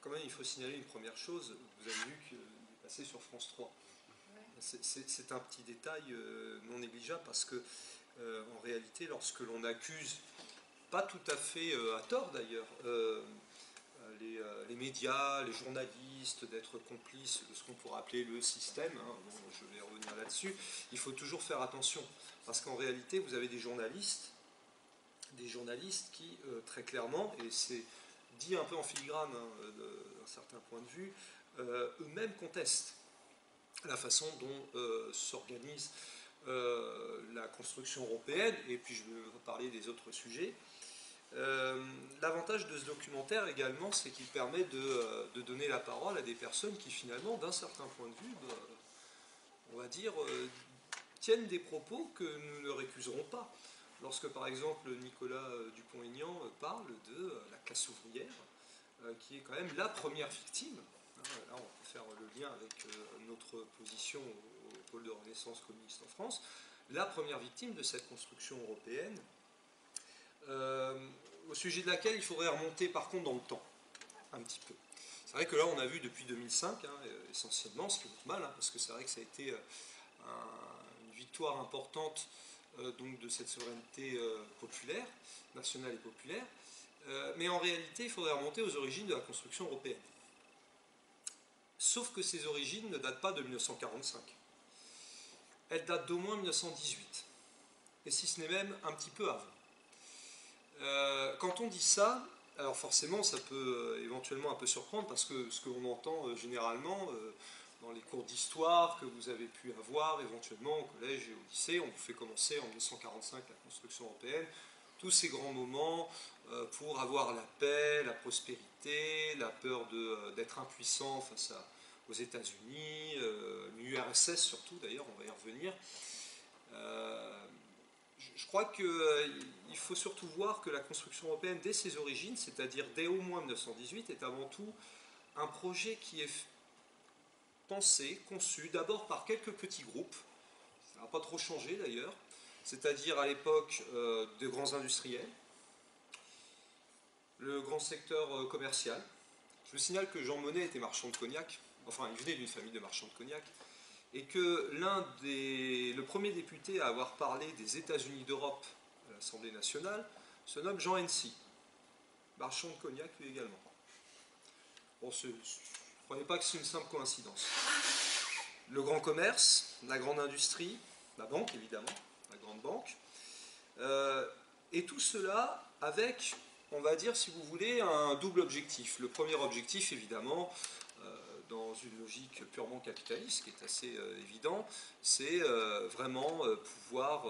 Quand même, il faut signaler une première chose. Vous avez vu qu'il est passé sur France 3. C'est un petit détail non négligeable parce que, en réalité, lorsque l'on accuse, pas tout à fait à tort d'ailleurs, les médias, les journalistes d'être complices de ce qu'on pourrait appeler le système, hein, bon, je vais revenir là-dessus, il faut toujours faire attention parce qu'en réalité, vous avez des journalistes qui, très clairement, et c'est dit un peu en filigrane hein, d'un certain point de vue, eux-mêmes contestent la façon dont s'organise la construction européenne, et puis je vais parler des autres sujets. L'avantage de ce documentaire également, c'est qu'il permet de donner la parole à des personnes qui finalement, d'un certain point de vue, on va dire, tiennent des propos que nous ne récuserons pas. Lorsque par exemple Nicolas Dupont-Aignan parle de la classe ouvrière, qui est quand même la première victime, là on peut faire le lien avec notre position au pôle de Renaissance communiste en France, la première victime de cette construction européenne, au sujet de laquelle il faudrait remonter par contre dans le temps, un petit peu. C'est vrai que là on a vu depuis 2005, hein, essentiellement, ce qui est normal, hein, parce que c'est vrai que ça a été une victoire importante donc de cette souveraineté populaire, nationale et populaire, mais en réalité il faudrait remonter aux origines de la construction européenne. Sauf que ces origines ne datent pas de 1945. Elles datent d'au moins 1918, et si ce n'est même un petit peu avant. Quand on dit ça, alors forcément ça peut éventuellement un peu surprendre parce que ce que l'on entend généralement dans les cours d'histoire que vous avez pu avoir éventuellement au collège et au lycée, on vous fait commencer en 1945 la construction européenne, tous ces grands moments pour avoir la paix, la prospérité, la peur d'être impuissant face aux États-Unis, l'URSS surtout d'ailleurs, on va y revenir. Je crois qu'il faut surtout voir que la construction européenne, dès ses origines, c'est-à-dire dès au moins 1918, est avant tout un projet qui est pensé, conçu, d'abord par quelques petits groupes, ça n'a pas trop changé d'ailleurs, c'est-à-dire à l'époque de grands industriels, le grand secteur commercial. Je vous signale que Jean Monnet était marchand de cognac, enfin il venait d'une famille de marchands de cognac, et que le premier député à avoir parlé des États-Unis d'Europe à l'Assemblée nationale se nomme Jean Hennessy, marchand de cognac lui également. Bon, ne croyez pas que c'est une simple coïncidence. Le grand commerce, la grande industrie, la banque évidemment, la grande banque, et tout cela avec, on va dire si vous voulez, un double objectif. Le premier objectif évidemment, dans une logique purement capitaliste, qui est assez évident, c'est vraiment pouvoir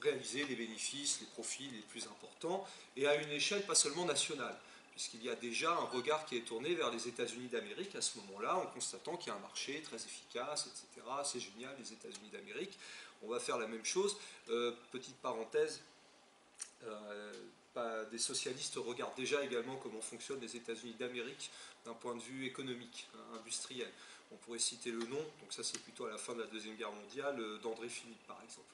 réaliser les bénéfices, les profits les plus importants, et à une échelle pas seulement nationale, puisqu'il y a déjà un regard qui est tourné vers les États-Unis d'Amérique à ce moment-là, en constatant qu'il y a un marché très efficace, etc. C'est génial, les États-Unis d'Amérique. On va faire la même chose. Petite parenthèse, des socialistes regardent déjà également comment fonctionnent les États-Unis d'Amérique d'un point de vue économique, industriel. On pourrait citer le nom, donc ça c'est plutôt à la fin de la Deuxième Guerre mondiale, d'André Philippe par exemple.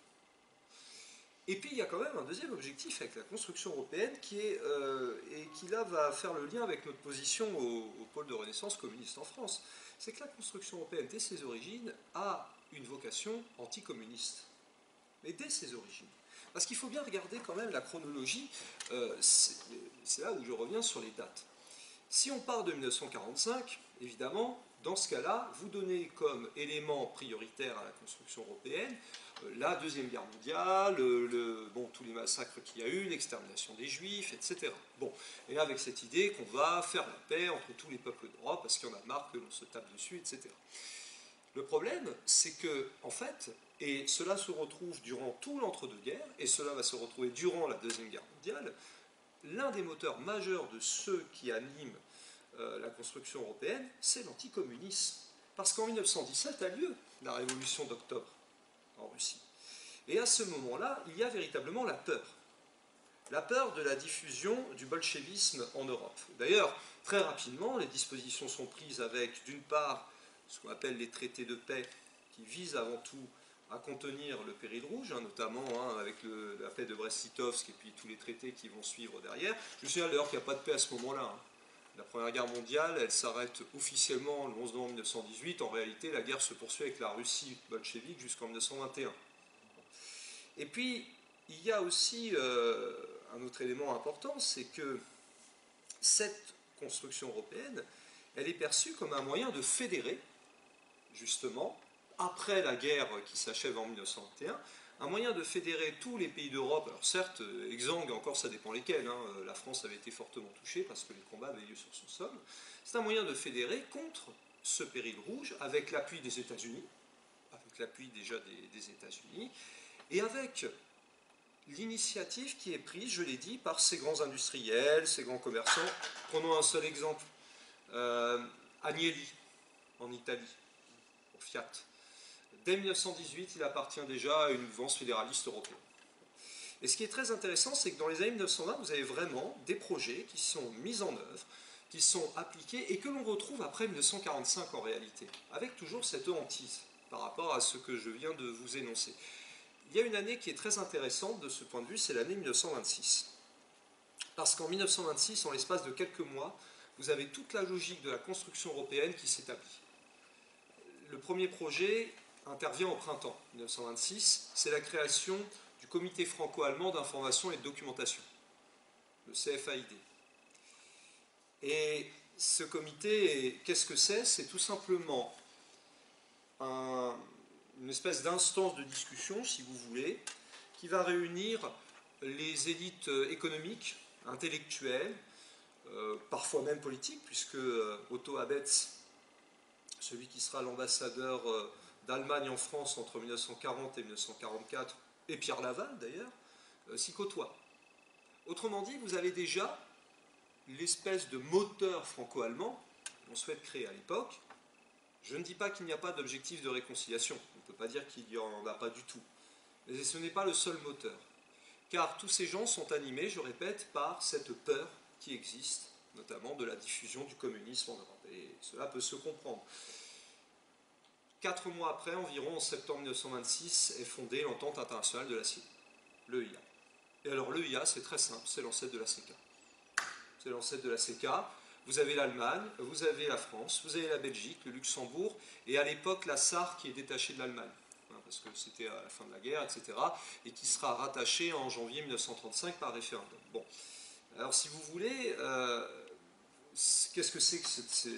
Et puis il y a quand même un deuxième objectif avec la construction européenne et qui là va faire le lien avec notre position au pôle de Renaissance communiste en France. C'est que la construction européenne, dès ses origines, a une vocation anticommuniste. Mais dès ses origines. Parce qu'il faut bien regarder quand même la chronologie, c'est là où je reviens sur les dates. Si on part de 1945, évidemment, dans ce cas-là, vous donnez comme élément prioritaire à la construction européenne la Deuxième Guerre mondiale, tous les massacres qu'il y a eu, l'extermination des Juifs, etc. Bon, et avec cette idée qu'on va faire la paix entre tous les peuples d'Europe parce qu'il y en a marre que l'on se tape dessus, etc. Le problème, c'est que, en fait, et cela se retrouve durant tout l'entre-deux-guerres, et cela va se retrouver durant la Deuxième Guerre mondiale, l'un des moteurs majeurs de ceux qui animent la construction européenne, c'est l'anticommunisme. Parce qu'en 1917 a lieu la révolution d'octobre en Russie. Et à ce moment-là, il y a véritablement la peur. La peur de la diffusion du bolchevisme en Europe. D'ailleurs, très rapidement, les dispositions sont prises avec, d'une part, ce qu'on appelle les traités de paix, qui visent avant tout à contenir le péril rouge, notamment avec la paix de Brest-Litovsk et puis tous les traités qui vont suivre derrière. Je me souviens d'ailleurs qu'il n'y a pas de paix à ce moment-là. La Première Guerre mondiale, elle s'arrête officiellement le 11 novembre 1918. En réalité, la guerre se poursuit avec la Russie bolchevique jusqu'en 1921. Et puis, il y a aussi un autre élément important, c'est que cette construction européenne, elle est perçue comme un moyen de fédérer, justement, après la guerre qui s'achève en 1921, un moyen de fédérer tous les pays d'Europe. Alors certes, exsangue, encore ça dépend lesquels, la France avait été fortement touchée parce que les combats avaient lieu sur son sol. C'est un moyen de fédérer contre ce péril rouge, avec l'appui des États-Unis, avec l'appui déjà des États-Unis, et avec l'initiative qui est prise, je l'ai dit, par ces grands industriels, ces grands commerçants. Prenons un seul exemple. Agnelli, en Italie, pour Fiat. Dès 1918, il appartient déjà à une mouvance fédéraliste européenne. Et ce qui est très intéressant, c'est que dans les années 1920, vous avez vraiment des projets qui sont mis en œuvre, qui sont appliqués et que l'on retrouve après 1945 en réalité, avec toujours cette hantise par rapport à ce que je viens de vous énoncer. Il y a une année qui est très intéressante de ce point de vue, c'est l'année 1926. Parce qu'en 1926, en l'espace de quelques mois, vous avez toute la logique de la construction européenne qui s'établit. Le premier projet intervient au printemps 1926, c'est la création du Comité franco-allemand d'information et de documentation, le CFAID. Et ce comité, qu'est-ce que c'est? C'est tout simplement une espèce d'instance de discussion, si vous voulez, qui va réunir les élites économiques, intellectuelles, parfois même politiques, puisque Otto Abetz, celui qui sera l'ambassadeur d'Allemagne en France entre 1940 et 1944, et Pierre Laval d'ailleurs, s'y côtoient. Autrement dit, vous avez déjà l'espèce de moteur franco-allemand qu'on souhaite créer à l'époque. Je ne dis pas qu'il n'y a pas d'objectif de réconciliation, on ne peut pas dire qu'il n'y en a pas du tout. Mais ce n'est pas le seul moteur. Car tous ces gens sont animés, je répète, par cette peur qui existe, notamment de la diffusion du communisme en Europe. Et cela peut se comprendre. 4 mois après, environ en septembre 1926, est fondée l'Entente internationale de l'acier, l'EIA. Et alors l'EIA, c'est très simple, c'est l'ancêtre de la CECA. C'est l'ancêtre de la CECA. Vous avez l'Allemagne, vous avez la France, vous avez la Belgique, le Luxembourg, et à l'époque la Sarre qui est détachée de l'Allemagne, parce que c'était à la fin de la guerre, etc., et qui sera rattachée en janvier 1935 par référendum. Bon, alors si vous voulez, qu'est-ce que c'est que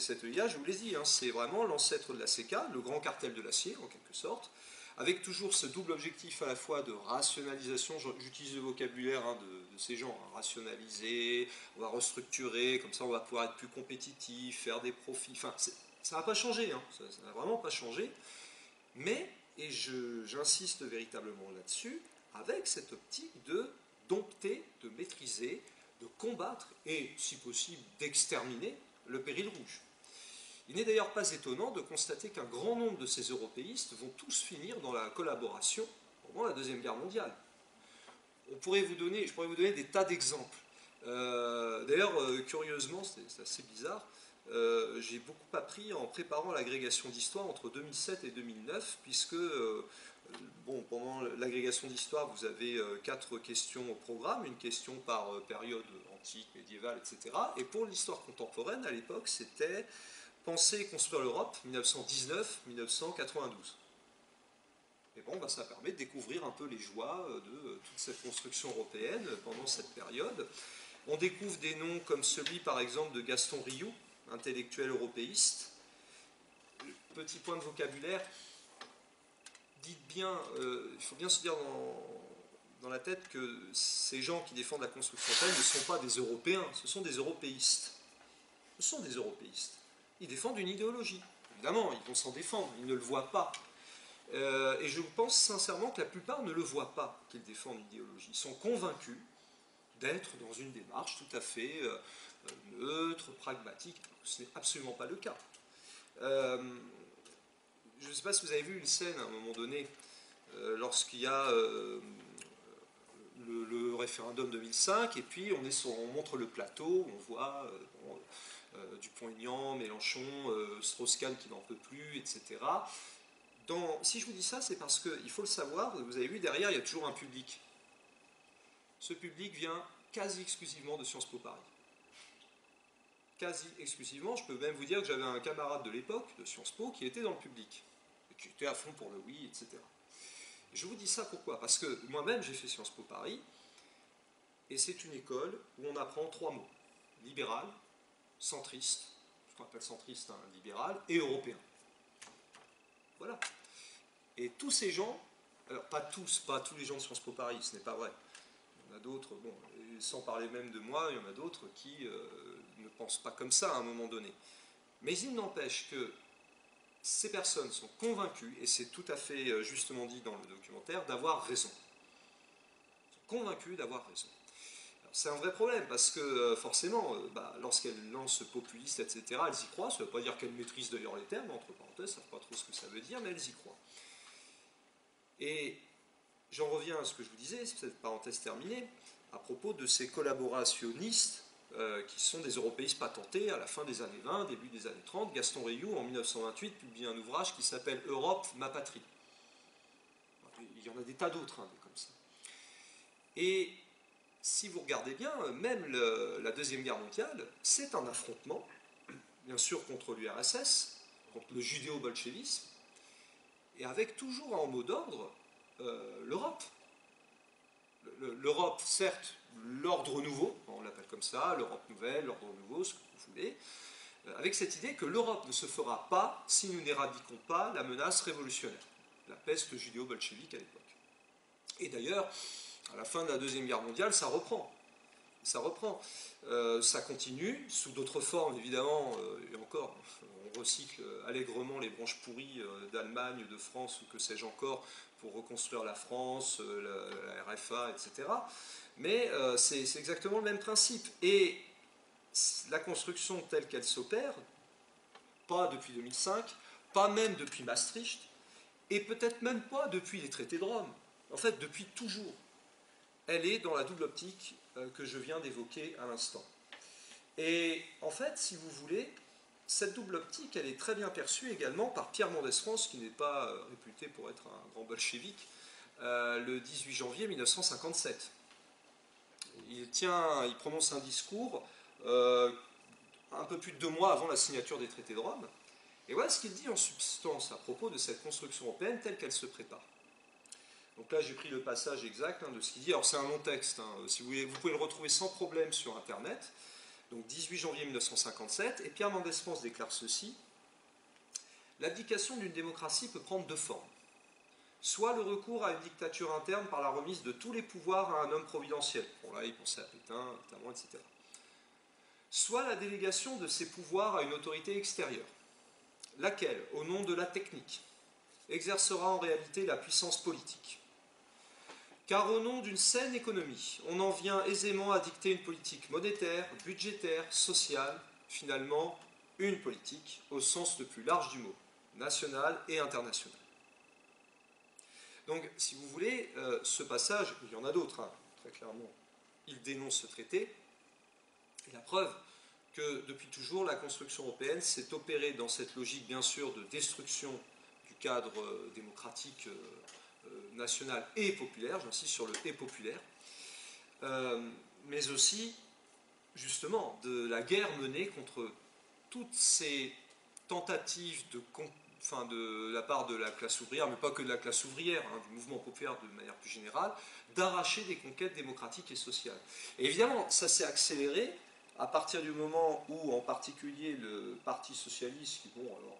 cette EIA? Je vous l'ai dit, c'est vraiment l'ancêtre de la CECA, le grand cartel de l'acier, en quelque sorte, avec toujours ce double objectif à la fois de rationalisation, j'utilise le vocabulaire de ces gens, rationaliser, on va restructurer, comme ça on va pouvoir être plus compétitif, faire des profits, enfin ça n'a pas changé, ça n'a vraiment pas changé, mais, et j'insiste véritablement là-dessus, avec cette optique de dompter, de maîtriser, de combattre et, si possible, d'exterminer le péril rouge. Il n'est d'ailleurs pas étonnant de constater qu'un grand nombre de ces européistes vont tous finir dans la collaboration pendant la Deuxième Guerre mondiale. Je pourrais vous donner des tas d'exemples. D'ailleurs, curieusement, c'est assez bizarre, j'ai beaucoup appris en préparant l'agrégation d'histoire entre 2007 et 2009, puisque pendant l'agrégation d'histoire, vous avez 4 questions au programme, une question par période antique, médiévale, etc. Et pour l'histoire contemporaine, à l'époque, c'était Penser et construire l'Europe, 1919-1992. Et ça permet de découvrir un peu les joies de toute cette construction européenne pendant cette période. On découvre des noms comme celui, par exemple, de Gaston Rioux, intellectuel européiste. Petit point de vocabulaire, dites bien, il faut bien se dire dans la tête que ces gens qui défendent la construction européenne ne sont pas des Européens, ce sont des européistes. Ce sont des européistes. Ils défendent une idéologie. Évidemment, ils vont s'en défendre, ils ne le voient pas. Et je pense sincèrement que la plupart ne le voient pas qu'ils défendent une idéologie. Ils sont convaincus d'être dans une démarche tout à fait neutre, pragmatique. Ce n'est absolument pas le cas. Je ne sais pas si vous avez vu une scène à un moment donné, lorsqu'il y a le référendum 2005, et puis on montre le plateau, on voit Dupont-Aignan, Mélenchon, Strauss-Kahn qui n'en peut plus, etc. Si je vous dis ça, c'est parce qu'il faut le savoir, vous avez vu derrière, il y a toujours un public. Ce public vient quasi exclusivement de Sciences Po Paris. Quasi exclusivement, je peux même vous dire que j'avais un camarade de l'époque, de Sciences Po, qui était dans le public, qui était à fond pour le oui, etc. Et je vous dis ça pourquoi? Parce que moi-même, j'ai fait Sciences Po Paris, et c'est une école où on apprend 3 mots. Libéral, centriste, ce qu'on appelle centriste, hein, libéral, et européen. Voilà. Et tous ces gens, alors pas tous les gens de Sciences Po Paris, ce n'est pas vrai. Il y en a d'autres, bon, sans parler même de moi, il y en a d'autres qui ne pensent pas comme ça à un moment donné. Mais il n'empêche que ces personnes sont convaincues, et c'est tout à fait justement dit dans le documentaire, d'avoir raison. Ils sont convaincus d'avoir raison. C'est un vrai problème parce que forcément, lorsqu'elles lancent populistes, etc., elles y croient. Ça ne veut pas dire qu'elles maîtrisent d'ailleurs les termes, entre parenthèses, elles ne savent pas trop ce que ça veut dire, mais elles y croient. Et j'en reviens à ce que je vous disais, c'est cette parenthèse terminée, à propos de ces collaborationnistes qui sont des européistes patentés à la fin des années 20, début des années 30. Gaston Rioux, en 1928, publie un ouvrage qui s'appelle « Europe, ma patrie ». Il y en a des tas d'autres, hein, comme ça. Et si vous regardez bien, même la Deuxième Guerre mondiale, c'est un affrontement, bien sûr contre l'URSS, contre le judéo-bolchevisme, et avec toujours en mot d'ordre l'Europe. L'Europe, certes, l'ordre nouveau, on l'appelle comme ça, l'Europe nouvelle, l'ordre nouveau, ce que vous voulez, avec cette idée que l'Europe ne se fera pas si nous n'éradiquons pas la menace révolutionnaire, la peste judéo-bolchevique à l'époque. Et d'ailleurs, à la fin de la Deuxième Guerre mondiale, ça reprend. Ça continue, sous d'autres formes, évidemment, et encore, on recycle allègrement les branches pourries d'Allemagne, de France, ou que sais-je encore, pour reconstruire la France, la RFA, etc. Mais c'est exactement le même principe. Et la construction telle qu'elle s'opère, pas depuis 2005, pas même depuis Maastricht, et peut-être même pas depuis les traités de Rome, en fait depuis toujours. Elle est dans la double optique que je viens d'évoquer à l'instant. Et en fait, si vous voulez, cette double optique, elle est très bien perçue également par Pierre Mendès France, qui n'est pas réputé pour être un grand bolchevique, le 18 janvier 1957. Il prononce un discours un peu plus de 2 mois avant la signature des traités de Rome. Et voilà ce qu'il dit en substance à propos de cette construction européenne telle qu'elle se prépare. Donc là, j'ai pris le passage exact de ce qu'il dit. Alors, c'est un long texte. Si vous voulez, vous pouvez le retrouver sans problème sur Internet. Donc, 18 janvier 1957. Et Pierre Mendès France déclare ceci. L'abdication d'une démocratie peut prendre 2 formes. Soit le recours à une dictature interne par la remise de tous les pouvoirs à un homme providentiel. Bon, là, il pensait à Pétain, notamment, etc. Soit la délégation de ces pouvoirs à une autorité extérieure. Laquelle, au nom de la technique, exercera en réalité la puissance politique. Car au nom d'une saine économie, on en vient aisément à dicter une politique monétaire, budgétaire, sociale, finalement une politique au sens le plus large du mot, national et international. Donc, si vous voulez, ce passage, il y en a d'autres, hein, très clairement, il dénonce ce traité, et la preuve que depuis toujours, la construction européenne s'est opérée dans cette logique, bien sûr, de destruction du cadre démocratique national et populaire, j'insiste sur le « et populaire », mais aussi, justement, de la guerre menée contre toutes ces tentatives de la part de la classe ouvrière, mais pas que de la classe ouvrière, hein, du mouvement populaire de manière plus générale, d'arracher des conquêtes démocratiques et sociales. Et évidemment, ça s'est accéléré à partir du moment où, en particulier, le Parti socialiste, qui, bon, alors,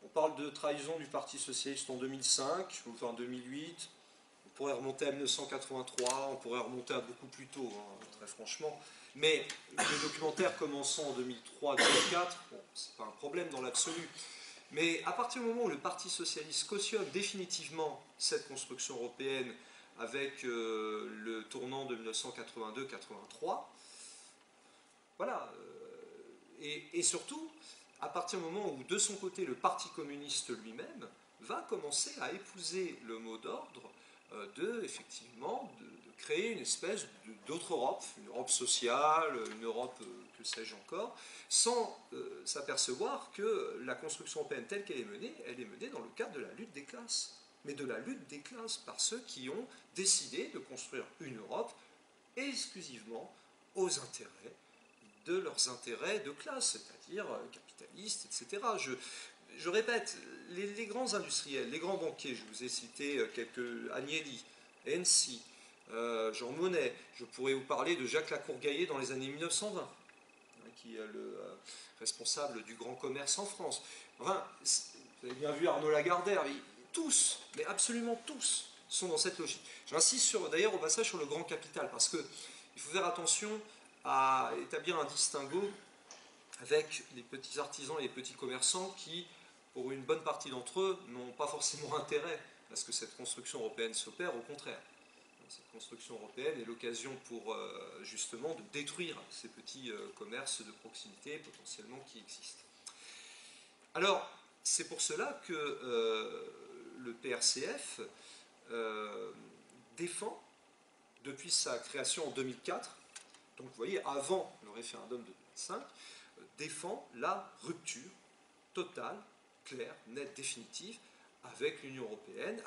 on parle de trahison du Parti socialiste en 2005, enfin 2008, on pourrait remonter à 1983, on pourrait remonter à beaucoup plus tôt, hein, très franchement. Mais le documentaire commençant en 2003-2004, bon, c'est pas un problème dans l'absolu. Mais à partir du moment où le Parti socialiste cautionne définitivement cette construction européenne avec le tournant de 1982-83, voilà. Et surtout, à partir du moment où, de son côté, le Parti communiste lui-même va commencer à épouser le mot d'ordre effectivement, de créer une espèce d'autre Europe, une Europe sociale, une Europe, que sais-je encore, sans s'apercevoir que la construction européenne telle qu'elle est menée dans le cadre de la lutte des classes. Mais de la lutte des classes par ceux qui ont décidé de construire une Europe exclusivement aux intérêts de leurs intérêts de classe, c'est-à-dire capitalistes, etc. Je répète, les grands industriels, les grands banquiers, je vous ai cité quelques, Agnelli, Hennessy, Jean Monnet, je pourrais vous parler de Jacques Lacourgaillé dans les années 1920, qui est le responsable du grand commerce en France. Enfin, vous avez bien vu Arnaud Lagardère, tous, mais absolument tous, sont dans cette logique. J'insiste d'ailleurs au passage sur le grand capital, parce qu'il faut faire attention à établir un distinguo avec les petits artisans et les petits commerçants qui, pour une bonne partie d'entre eux, n'ont pas forcément intérêt à ce que cette construction européenne s'opère, au contraire. Cette construction européenne est l'occasion pour justement de détruire ces petits commerces de proximité potentiellement qui existent. Alors, c'est pour cela que le PRCF défend, depuis sa création en 2004, donc vous voyez, avant le référendum de 2005, défend la rupture totale, claire, nette, définitive avec l'Union européenne,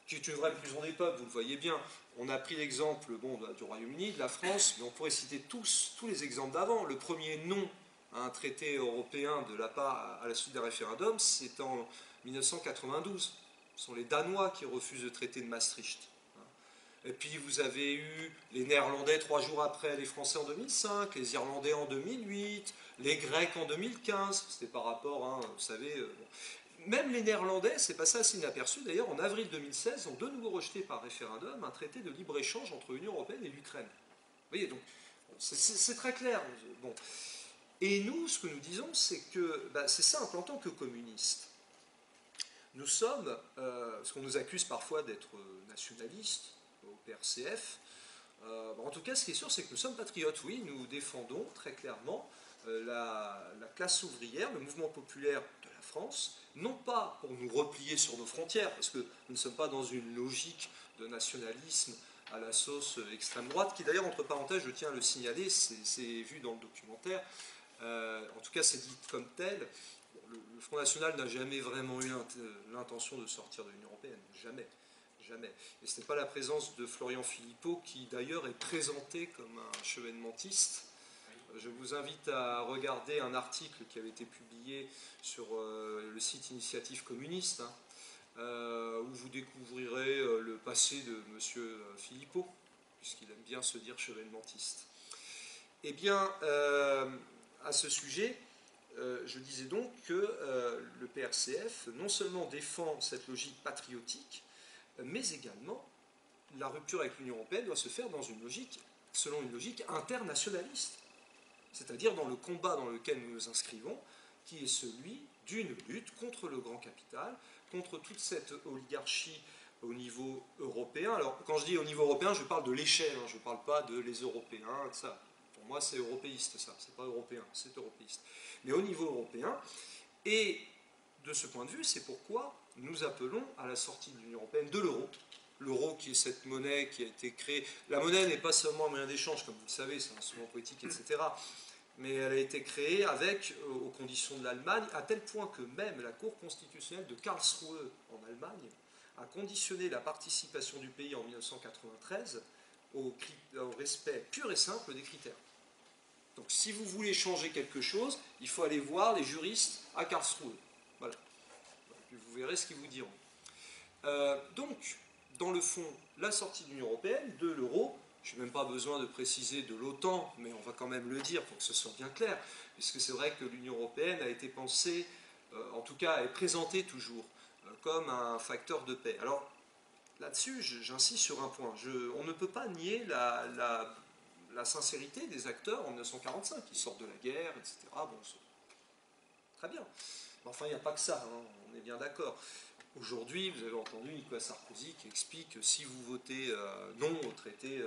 qui est une vraie prison des peuples, vous le voyez bien. On a pris l'exemple du Royaume-Uni, de la France, mais on pourrait citer tous les exemples d'avant. Le premier non à un traité européen de la part à la suite d'un référendum, c'est en 1992. Ce sont les Danois qui refusent le traité de Maastricht. Et puis vous avez eu les Néerlandais 3 jours après les Français en 2005, les Irlandais en 2008, les Grecs en 2015. C'était par rapport, vous savez... Même les Néerlandais, c'est passé assez inaperçu, d'ailleurs, en avril 2016, ont de nouveau rejeté par référendum un traité de libre-échange entre l'Union européenne et l'Ukraine. Vous voyez, donc, c'est très clair. Bon. Et nous, ce que nous disons, c'est que c'est simple, en tant que communistes, nous sommes, parce qu'on nous accuse parfois d'être nationalistes au PRCF, en tout cas, ce qui est sûr, c'est que nous sommes patriotes. Oui, nous défendons très clairement la classe ouvrière, le mouvement populaire de la France, non pas pour nous replier sur nos frontières, parce que nous ne sommes pas dans une logique de nationalisme à la sauce extrême droite, qui d'ailleurs, entre parenthèses, je tiens à le signaler, c'est vu dans le documentaire, en tout cas c'est dit comme tel, le Front National n'a jamais vraiment eu l'intention de sortir de l'Union européenne, jamais. Jamais. Et ce n'est pas la présence de Florian Philippot, qui d'ailleurs est présenté comme un chevènementiste. Je vous invite à regarder un article qui avait été publié sur le site Initiative communiste, où vous découvrirez le passé de M. Philippot, puisqu'il aime bien se dire chevènementiste. Eh bien, à ce sujet, je disais donc que le PRCF non seulement défend cette logique patriotique, mais également la rupture avec l'Union européenne doit se faire selon une logique internationaliste, c'est-à-dire dans le combat dans lequel nous nous inscrivons, qui est celui d'une lutte contre le grand capital, contre toute cette oligarchie au niveau européen. Alors, quand je dis au niveau européen, je parle de l'échelle, je ne parle pas de les Européens, ça. Pour moi, c'est européiste, ça. C'est pas européen, c'est européiste. Mais au niveau européen, et de ce point de vue, c'est pourquoi nous appelons à la sortie de l'Union européenne de l'euro. L'euro qui est cette monnaie qui a été créée. La monnaie n'est pas seulement un moyen d'échange, comme vous le savez, c'est un instrument politique, etc. Mais elle a été créée aux conditions de l'Allemagne, à tel point que même la Cour constitutionnelle de Karlsruhe en Allemagne a conditionné la participation du pays en 1993 au respect pur et simple des critères. Donc si vous voulez changer quelque chose, il faut aller voir les juristes à Karlsruhe. Voilà. Vous verrez ce qu'ils vous diront. Donc, dans le fond, la sortie de l'Union européenne, de l'euro, je n'ai même pas besoin de préciser de l'OTAN, mais on va quand même le dire pour que ce soit bien clair, puisque c'est vrai que l'Union européenne a été pensée, en tout cas est présentée toujours, comme un facteur de paix. Alors, là-dessus, j'insiste sur un point. On ne peut pas nier la sincérité des acteurs en 1945, qui sortent de la guerre, etc. Bon, très bien. Mais enfin, il n'y a pas que ça, on est bien d'accord. Aujourd'hui, vous avez entendu Nicolas Sarkozy qui explique que si vous votez non au traité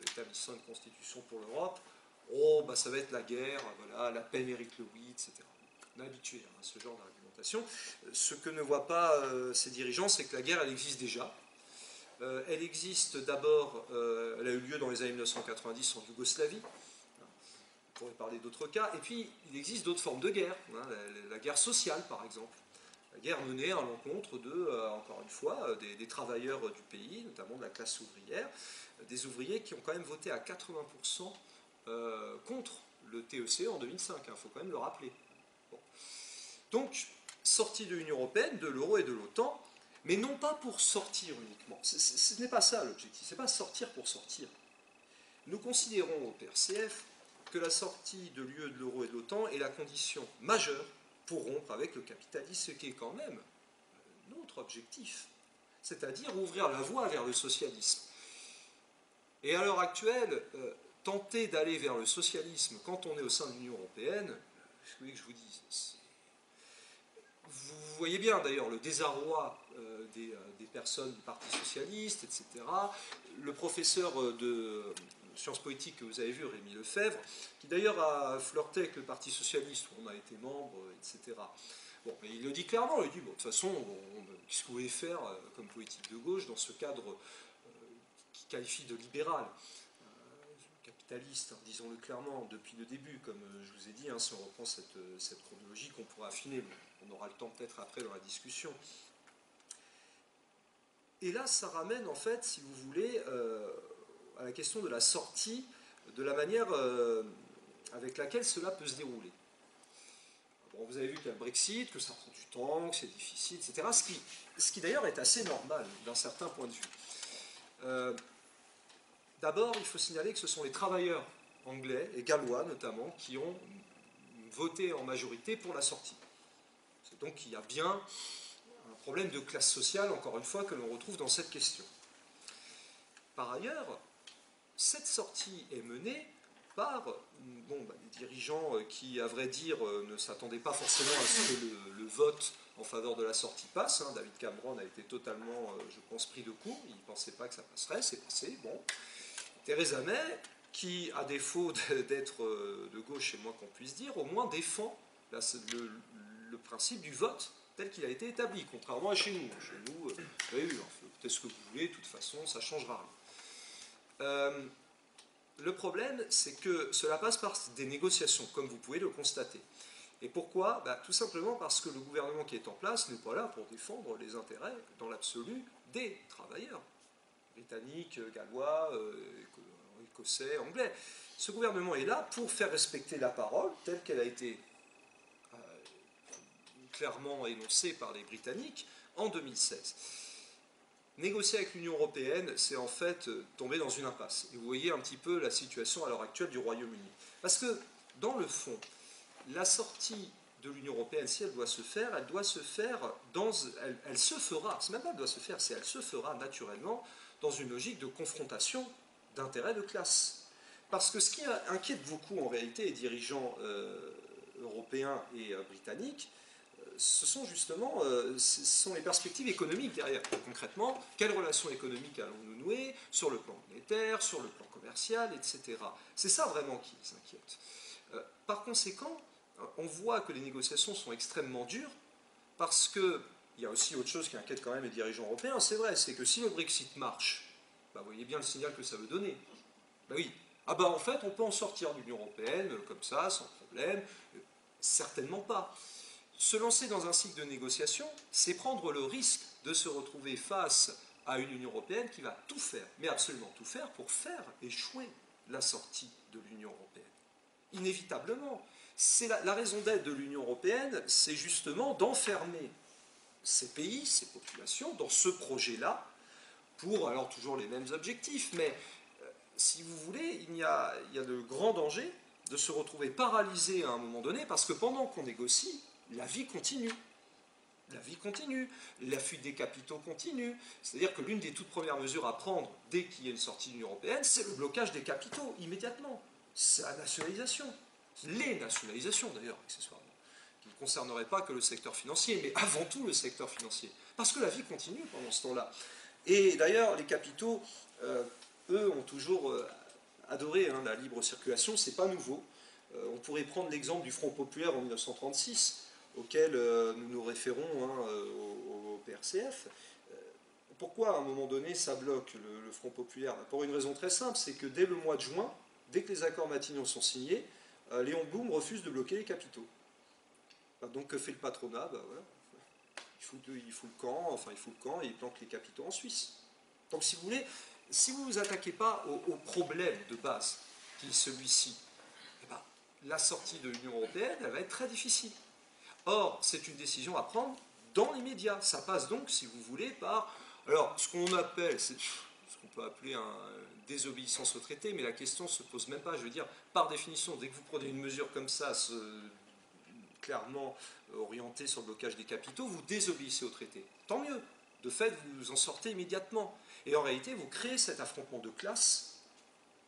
établissant une constitution pour l'Europe, ça va être la guerre, voilà, la paix mérite le oui, etc. On est habitué à ce genre d'argumentation. Ce que ne voient pas ces dirigeants, c'est que la guerre, elle existe déjà. Elle existe d'abord, elle a eu lieu dans les années 1990 en Yougoslavie. On pourrait parler d'autres cas. Et puis, il existe d'autres formes de guerre. La guerre sociale, par exemple. La guerre menée à l'encontre de, encore une fois, des travailleurs du pays, notamment de la classe ouvrière, des ouvriers qui ont quand même voté à 80% contre le TEC en 2005. Il faut quand même le rappeler. Bon. Donc, sortie de l'Union européenne, de l'euro et de l'OTAN, mais non pas pour sortir uniquement. Ce n'est pas ça l'objectif, ce n'est pas sortir pour sortir. Nous considérons au PRCF que la sortie de l'UE, de l'euro et de l'OTAN est la condition majeure pour rompre avec le capitalisme, ce qui est quand même notre objectif, c'est-à-dire ouvrir la voie vers le socialisme. Et à l'heure actuelle, tenter d'aller vers le socialisme quand on est au sein de l'Union européenne, ce que vous voulez que je vous dise, vous voyez bien d'ailleurs le désarroi des personnes du Parti socialiste, etc. Le professeur de sciences politiques que vous avez vu, Rémi Lefebvre, qui d'ailleurs a flirté avec le Parti socialiste, où on a été membre, etc. Bon, mais il le dit clairement, il dit, bon, de toute façon, qu'est-ce que vous voulez faire comme politique de gauche dans ce cadre qui qualifie de libéral, capitaliste, hein, disons-le clairement, depuis le début, comme je vous ai dit, si on reprend cette chronologie qu'on pourra affiner, on aura le temps peut-être après dans la discussion. Et là, ça ramène en fait, si vous voulez, à la question de la sortie, de la manière avec laquelle cela peut se dérouler. Bon, vous avez vu qu'il y a le Brexit, que ça prend du temps, que c'est difficile, etc. Ce qui d'ailleurs est assez normal d'un certain point de vue. D'abord, il faut signaler que ce sont les travailleurs anglais et gallois notamment qui ont voté en majorité pour la sortie. Donc il y a bien un problème de classe sociale, encore une fois, que l'on retrouve dans cette question. Par ailleurs, cette sortie est menée par des dirigeants qui, à vrai dire, ne s'attendaient pas forcément à ce que le vote en faveur de la sortie passe. David Cameron a été totalement, je pense, pris de court. Il ne pensait pas que ça passerait, c'est passé. Bon. Theresa May, qui, à défaut d'être de gauche, c'est moins qu'on puisse dire, au moins défend le principe du vote tel qu'il a été établi, contrairement à chez nous. Chez nous, faites ce que vous voulez, de toute façon, ça ne changera rien. Le problème, c'est que cela passe par des négociations, comme vous pouvez le constater. Et pourquoi ? Tout simplement parce que le gouvernement qui est en place n'est pas là pour défendre les intérêts, dans l'absolu, des travailleurs britanniques, gallois, écossais, anglais. Ce gouvernement est là pour faire respecter la parole telle qu'elle a été clairement énoncée par les Britanniques en 2016. Négocier avec l'Union européenne, c'est en fait tomber dans une impasse. Et vous voyez un petit peu la situation à l'heure actuelle du Royaume-Uni. Parce que, dans le fond, la sortie de l'Union européenne, si elle doit se faire, elle se fera, c'est même pas elle doit se faire, c'est elle se fera naturellement dans une logique de confrontation d'intérêts de classe. Parce que ce qui inquiète beaucoup en réalité les dirigeants européens et britanniques, ce sont justement les perspectives économiques derrière. Concrètement, quelles relations économiques allons-nous nouer sur le plan monétaire, sur le plan commercial, etc. C'est ça vraiment qui les inquiète. Par conséquent, on voit que les négociations sont extrêmement dures parce qu'il y a aussi autre chose qui inquiète quand même les dirigeants européens, c'est vrai, c'est que si le Brexit marche, vous voyez bien le signal que ça veut donner. Oui, en fait, on peut en sortir de l'Union européenne comme ça, sans problème. Certainement pas. Se lancer dans un cycle de négociation, c'est prendre le risque de se retrouver face à une Union européenne qui va tout faire, mais absolument tout faire, pour faire échouer la sortie de l'Union européenne. Inévitablement. C'est la raison d'être de l'Union européenne, c'est justement d'enfermer ces pays, ces populations, dans ce projet-là, pour alors toujours les mêmes objectifs, mais si vous voulez, il y a de grands dangers de se retrouver paralysé à un moment donné, parce que pendant qu'on négocie, la vie continue. La vie continue, la fuite des capitaux continue. C'est-à-dire que l'une des toutes premières mesures à prendre dès qu'il y a une sortie de l'Union européenne, c'est le blocage des capitaux, immédiatement. C'est la nationalisation. Les nationalisations, d'ailleurs, accessoirement, qui ne concerneraient pas que le secteur financier, mais avant tout le secteur financier. Parce que la vie continue pendant ce temps-là. Et d'ailleurs, les capitaux, eux, ont toujours adoré la libre circulation, c'est pas nouveau. On pourrait prendre l'exemple du Front populaire en 1936, auquel nous nous référons au PRCF. pourquoi à un moment donné ça bloque le Front populaire? Pour une raison très simple, c'est que dès le mois de juin, dès que les accords Matignon sont signés, Léon Blum refuse de bloquer les capitaux. Donc que fait le patronat? Voilà. Il fout le camp, et il planque les capitaux en Suisse. Donc si vous voulez, si vous ne vous attaquez pas au problème de base, qui est celui-ci, la sortie de l'Union européenne, elle va être très difficile. Or, c'est une décision à prendre dans les médias. Ça passe donc, si vous voulez, par... Alors, ce qu'on appelle, c'est ce qu'on peut appeler une désobéissance au traité, mais la question ne se pose même pas. Je veux dire, par définition, dès que vous prenez une mesure comme ça, clairement orientée sur le blocage des capitaux, vous désobéissez au traité. Tant mieux. De fait, vous en sortez immédiatement. Et en réalité, vous créez cet affrontement de classe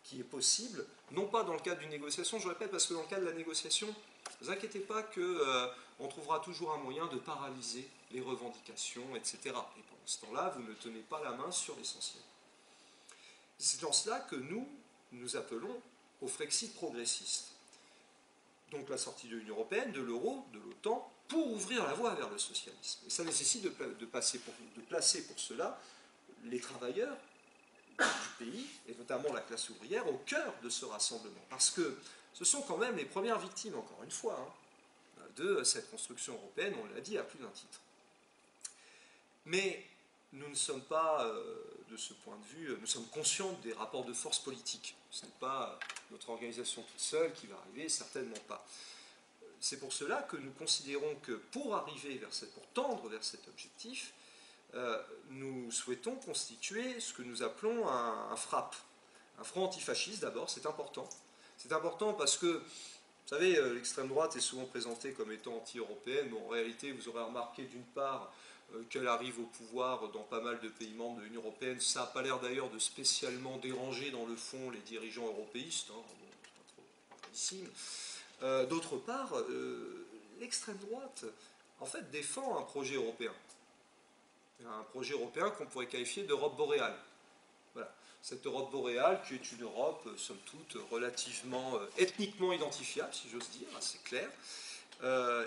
qui est possible, non pas dans le cadre d'une négociation, je répète, parce que dans le cadre de la négociation, ne vous inquiétez pas qu'on trouvera toujours un moyen de paralyser les revendications, etc. Et pendant ce temps-là, vous ne tenez pas la main sur l'essentiel. C'est dans cela que nous appelons au Frexit progressiste. Donc la sortie de l'Union européenne, de l'euro, de l'OTAN, pour ouvrir la voie vers le socialisme. Et ça nécessite de placer pour cela les travailleurs du pays, et notamment la classe ouvrière, au cœur de ce rassemblement. Parce que ce sont quand même les premières victimes, encore une fois, de cette construction européenne, on l'a dit à plus d'un titre. Mais nous ne sommes pas, de ce point de vue, nous sommes conscients des rapports de force politiques. Ce n'est pas notre organisation toute seule qui va arriver, certainement pas. C'est pour cela que nous considérons que pour tendre vers cet objectif, nous souhaitons constituer ce que nous appelons un FRAP, un front antifasciste d'abord, c'est important. C'est important parce que, vous savez, l'extrême droite est souvent présentée comme étant anti-européenne, mais en réalité, vous aurez remarqué d'une part qu'elle arrive au pouvoir dans pas mal de pays membres de l'Union européenne. Ça n'a pas l'air d'ailleurs de spécialement déranger dans le fond les dirigeants européistes, bon, c'est pas trop gravissime. D'autre part, l'extrême droite, en fait, défend un projet européen. Un projet européen qu'on pourrait qualifier d'Europe boréale. Voilà. Cette Europe boréale qui est une Europe, somme toute, relativement ethniquement identifiable, si j'ose dire, assez clair.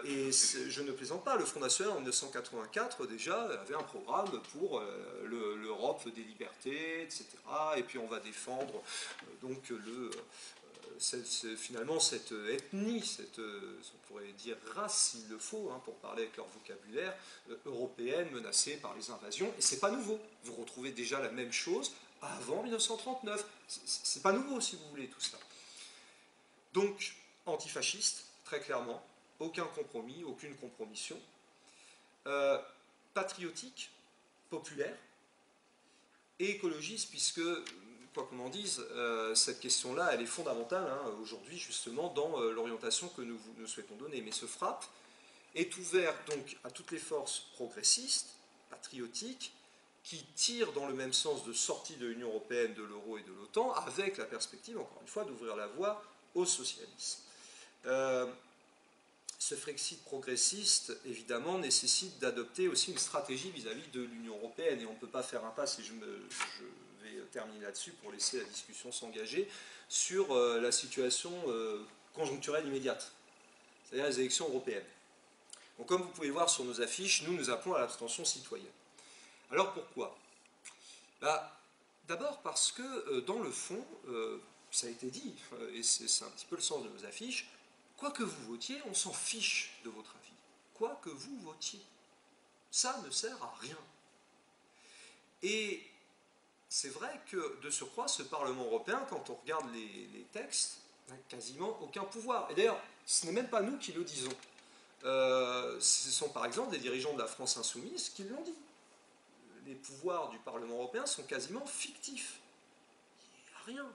Et je ne plaisante pas, le Front National en 1984 déjà avait un programme pour l'Europe des libertés, etc. Et puis on va défendre donc finalement cette ethnie, on pourrait dire race s'il le faut, pour parler avec leur vocabulaire, européenne menacée par les invasions. Et c'est pas nouveau. Vous retrouvez déjà la même chose avant 1939. C'est pas nouveau, si vous voulez, tout ça. Donc, antifasciste, très clairement, aucun compromis, aucune compromission. Patriotique, populaire, et écologiste, puisque quoi qu'on en dise, cette question-là, elle est fondamentale aujourd'hui, justement, dans l'orientation que nous souhaitons donner. Mais ce FRAP est ouvert donc à toutes les forces progressistes, patriotiques, qui tirent dans le même sens de sortie de l'Union européenne, de l'euro et de l'OTAN, avec la perspective, encore une fois, d'ouvrir la voie au socialisme. Ce Frexit progressiste, évidemment, nécessite d'adopter aussi une stratégie vis-à-vis de l'Union européenne, et on ne peut pas faire impasse, et je vais terminer là-dessus pour laisser la discussion s'engager, sur la situation conjoncturelle immédiate, c'est-à-dire les élections européennes. Donc, comme vous pouvez le voir sur nos affiches, nous appelons à l'abstention citoyenne. Alors pourquoi? D'abord parce que, dans le fond, ça a été dit, et c'est un petit peu le sens de nos affiches, quoi que vous votiez, on s'en fiche de votre avis. Quoi que vous votiez. Ça ne sert à rien. Et c'est vrai que, de surcroît, ce Parlement européen, quand on regarde les textes, n'a quasiment aucun pouvoir. Et d'ailleurs, ce n'est même pas nous qui le disons. Ce sont par exemple des dirigeants de la France insoumise qui l'ont dit. Les pouvoirs du Parlement européen sont quasiment fictifs. Il n'y a rien.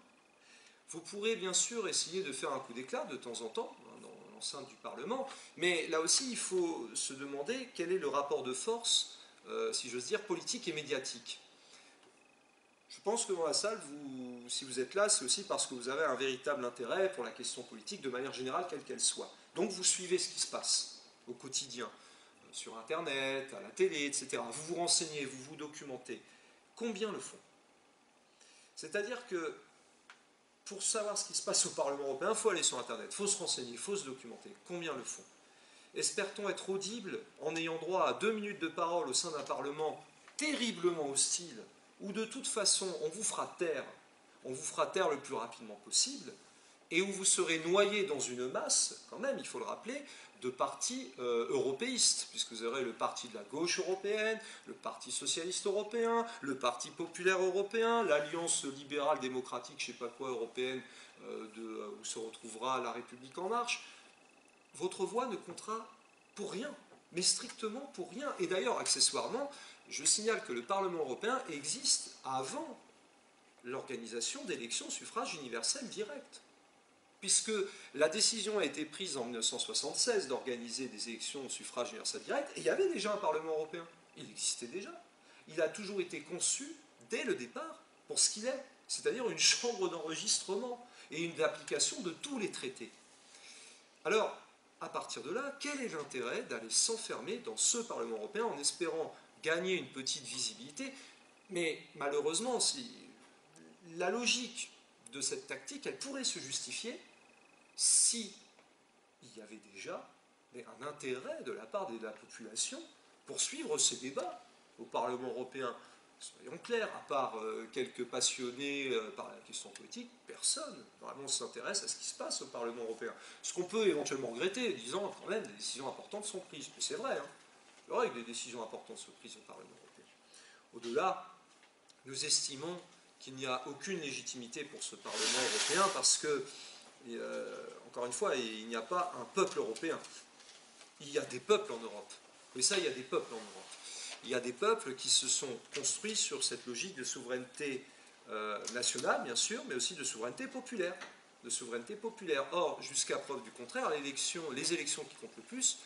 Vous pourrez bien sûr essayer de faire un coup d'éclat de temps en temps dans l'enceinte du Parlement, mais là aussi il faut se demander quel est le rapport de force, si j'ose dire, politique et médiatique. Je pense que dans la salle, si vous êtes là, c'est aussi parce que vous avez un véritable intérêt pour la question politique de manière générale, quelle qu'elle soit. Donc vous suivez ce qui se passe au quotidien, sur Internet, à la télé, etc. Vous vous renseignez, vous vous documentez. Combien le font? C'est-à-dire que pour savoir ce qui se passe au Parlement européen, il faut aller sur Internet, il faut se renseigner, il faut se documenter. Combien le font? Espère-t-on être audible en ayant droit à 2 minutes de parole au sein d'un Parlement terriblement hostile, où de toute façon on vous fera taire le plus rapidement possible, et où vous serez noyé dans une masse, quand même, il faut le rappeler, de partis européistes, puisque vous aurez le parti de la gauche européenne, le parti socialiste européen, le parti populaire européen, l'alliance libérale démocratique, je ne sais pas quoi, européenne, où se retrouvera la République en marche. Votre voix ne comptera pour rien, mais strictement pour rien. Et d'ailleurs, accessoirement, je signale que le Parlement européen existe avant l'organisation d'élections au suffrage universel direct, puisque la décision a été prise en 1976 d'organiser des élections au suffrage universel direct, et il y avait déjà un Parlement européen, il existait déjà. Il a toujours été conçu, dès le départ, pour ce qu'il est, c'est-à-dire une chambre d'enregistrement et une application de tous les traités. Alors, à partir de là, quel est l'intérêt d'aller s'enfermer dans ce Parlement européen en espérant gagner une petite visibilité? Mais malheureusement, la logique de cette tactique, elle pourrait se justifier si il y avait déjà un intérêt de la part de la population pour suivre ces débats au Parlement européen. Soyons clairs, à part quelques passionnés par la question politique, personne vraiment s'intéresse à ce qui se passe au Parlement européen. Ce qu'on peut éventuellement regretter, disant quand même des décisions importantes sont prises. Mais c'est vrai, hein. C'est vrai que des décisions importantes sont prises au Parlement européen. Au-delà, nous estimons qu'il n'y a aucune légitimité pour ce Parlement européen parce que, encore une fois, il n'y a pas un peuple européen. Il y a des peuples en Europe. Oui, ça, il y a des peuples en Europe. Il y a des peuples qui se sont construits sur cette logique de souveraineté nationale, bien sûr, mais aussi de souveraineté populaire. Or, jusqu'à preuve du contraire, les élections qui comptent le plus,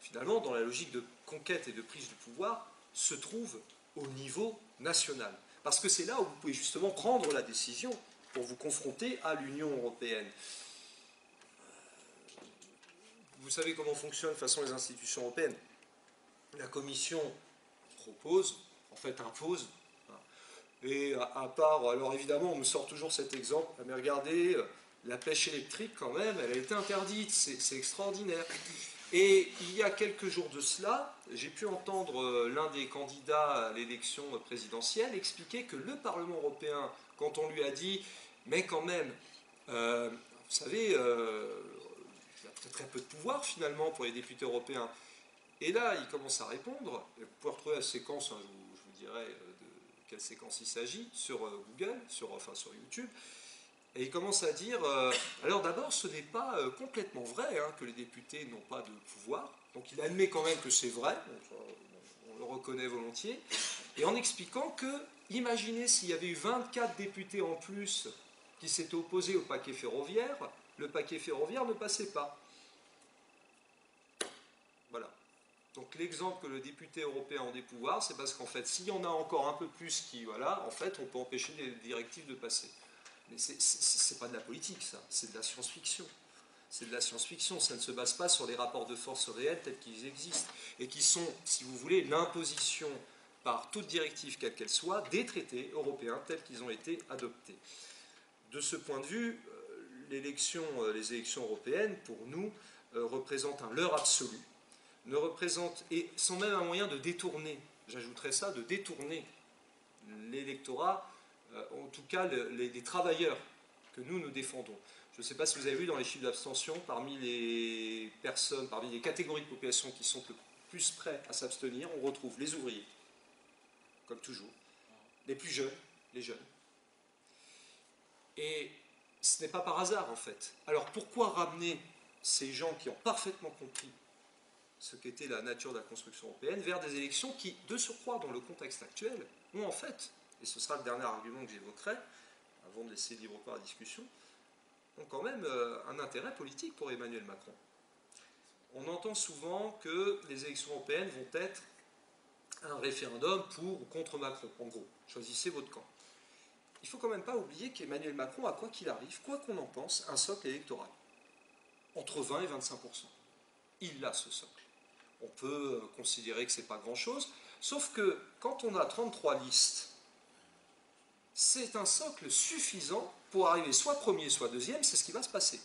finalement, dans la logique de conquête et de prise du pouvoir, se trouvent au niveau national. Parce que c'est là où vous pouvez justement prendre la décision pour vous confronter à l'Union européenne. Vous savez comment fonctionnent de toute façon les institutions européennes. La Commission propose, en fait impose. Et à part, alors évidemment, on me sort toujours cet exemple, mais regardez, la pêche électrique quand même, elle a été interdite, c'est extraordinaire. Et il y a quelques jours de cela, j'ai pu entendre l'un des candidats à l'élection présidentielle expliquer que le Parlement européen, quand on lui a dit, mais quand même, vous savez, il y a très très peu de pouvoir finalement pour les députés européens. Et là, il commence à répondre, vous pouvez retrouver la séquence, hein, je vous dirai de quelle séquence il s'agit, sur Google, sur YouTube, et il commence à dire, alors d'abord, ce n'est pas complètement vrai hein, que les députés n'ont pas de pouvoir, donc il admet quand même que c'est vrai, on le reconnaît volontiers, et en expliquant que, imaginez s'il y avait eu 24 députés en plus qui s'étaient opposés au paquet ferroviaire, le paquet ferroviaire ne passait pas. Voilà. Donc l'exemple que le député européen a des pouvoirs, c'est parce qu'en fait, s'il y en a encore un peu plus qui, voilà, en fait, on peut empêcher les directives de passer. Mais c'est pas de la politique, ça, c'est de la science-fiction. C'est de la science-fiction, ça ne se base pas sur les rapports de force réels tels qu'ils existent, et qui sont, si vous voulez, l'imposition par toute directive, quelle qu'elle soit, des traités européens tels qu'ils ont été adoptés. De ce point de vue, les élections européennes, pour nous, représentent un leurre absolu, ne représente, et sont même un moyen de détourner, j'ajouterais ça, de détourner l'électorat, en tout cas les travailleurs que nous défendons. Je ne sais pas si vous avez vu dans les chiffres d'abstention, parmi les personnes, parmi les catégories de population qui sont le plus prêts à s'abstenir, on retrouve les ouvriers, comme toujours, les plus jeunes, les jeunes. Et ce n'est pas par hasard en fait. Alors pourquoi ramener ces gens qui ont parfaitement compris ce qu'était la nature de la construction européenne, vers des élections qui, de surcroît, dans le contexte actuel, ont en fait, et ce sera le dernier argument que j'évoquerai, avant de laisser libre cours à la discussion, ont quand même un intérêt politique pour Emmanuel Macron. On entend souvent que les élections européennes vont être un référendum pour ou contre Macron, en gros. Choisissez votre camp. Il ne faut quand même pas oublier qu'Emmanuel Macron a, quoi qu'il arrive, quoi qu'on en pense, un socle électoral. Entre 20 et 25%. Il a ce socle. On peut considérer que ce n'est pas grand-chose, sauf que quand on a 33 listes, c'est un socle suffisant pour arriver soit premier, soit deuxième, c'est ce qui va se passer.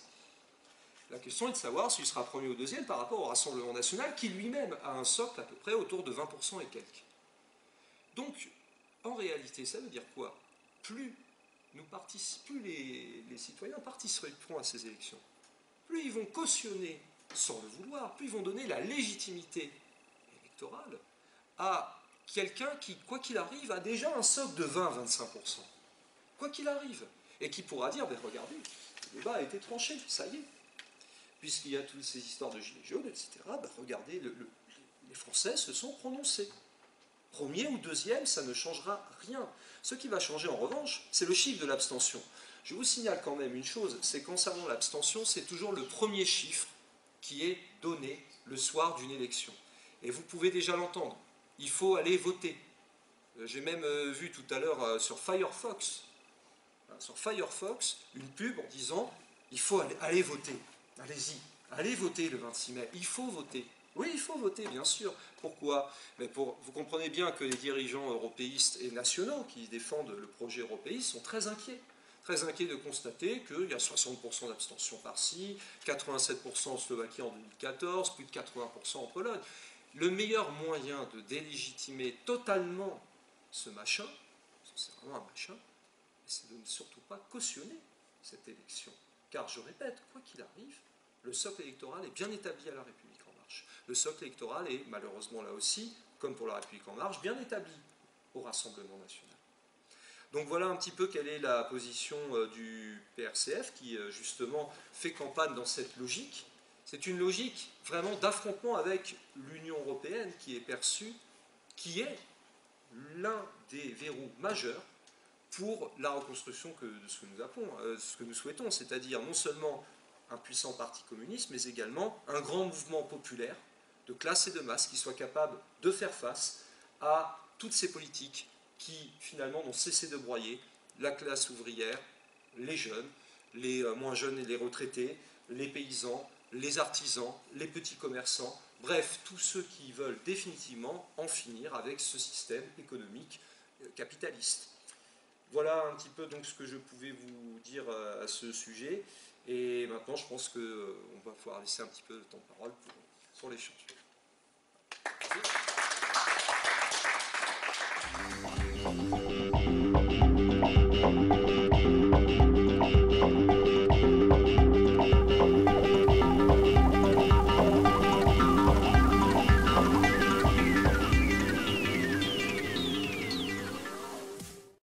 La question est de savoir s'il sera premier ou deuxième par rapport au Rassemblement national, qui lui-même a un socle à peu près autour de 20% et quelques. Donc, en réalité, ça veut dire quoi? Plus les citoyens participeront à ces élections, plus ils vont cautionner, sans le vouloir, plus ils vont donner la légitimité électorale à quelqu'un qui, quoi qu'il arrive, a déjà un socle de 20-25%. Quoi qu'il arrive. Et qui pourra dire, ben regardez, le débat a été tranché, ça y est. Puisqu'il y a toutes ces histoires de gilets jaunes, etc., ben regardez, les Français se sont prononcés. Premier ou deuxième, ça ne changera rien. Ce qui va changer en revanche, c'est le chiffre de l'abstention. Je vous signale quand même une chose, c'est concernant l'abstention, c'est toujours le premier chiffre qui est donné le soir d'une élection. Et vous pouvez déjà l'entendre. Il faut aller voter. J'ai même vu tout à l'heure sur Firefox, une pub en disant il faut aller voter. Allez-y, allez voter le 26 mai. Il faut voter. Oui, il faut voter, bien sûr. Pourquoi? Mais vous comprenez bien que les dirigeants européistes et nationaux qui défendent le projet européiste sont très inquiets. Très inquiets de constater qu'il y a 60% d'abstention par-ci, 87% en Slovaquie en 2014, plus de 80% en Pologne. Le meilleur moyen de délégitimer totalement ce machin, parce que c'est vraiment un machin, c'est de ne surtout pas cautionner cette élection. Car, je répète, quoi qu'il arrive, le socle électoral est bien établi à La République En Marche. Le socle électoral est, malheureusement là aussi, comme pour La République En Marche, bien établi au Rassemblement national. Donc voilà un petit peu quelle est la position du PRCF qui, justement, fait campagne dans cette logique. C'est une logique vraiment d'affrontement avec l'Union européenne qui est perçue, qui est l'un des verrous majeurs pour la reconstruction de ce que nous appelons, ce que nous souhaitons, c'est-à-dire non seulement un puissant parti communiste, mais également un grand mouvement populaire de classe et de masse qui soit capable de faire face à toutes ces politiques qui finalement n'ont cessé de broyer la classe ouvrière, les jeunes, les moins jeunes et les retraités, les paysans, les artisans, les petits commerçants, bref, tous ceux qui veulent définitivement en finir avec ce système économique capitaliste. Voilà un petit peu donc ce que je pouvais vous dire à ce sujet. Et maintenant, je pense qu'on va pouvoir laisser un petit peu de temps de parole pour l'échange. Merci.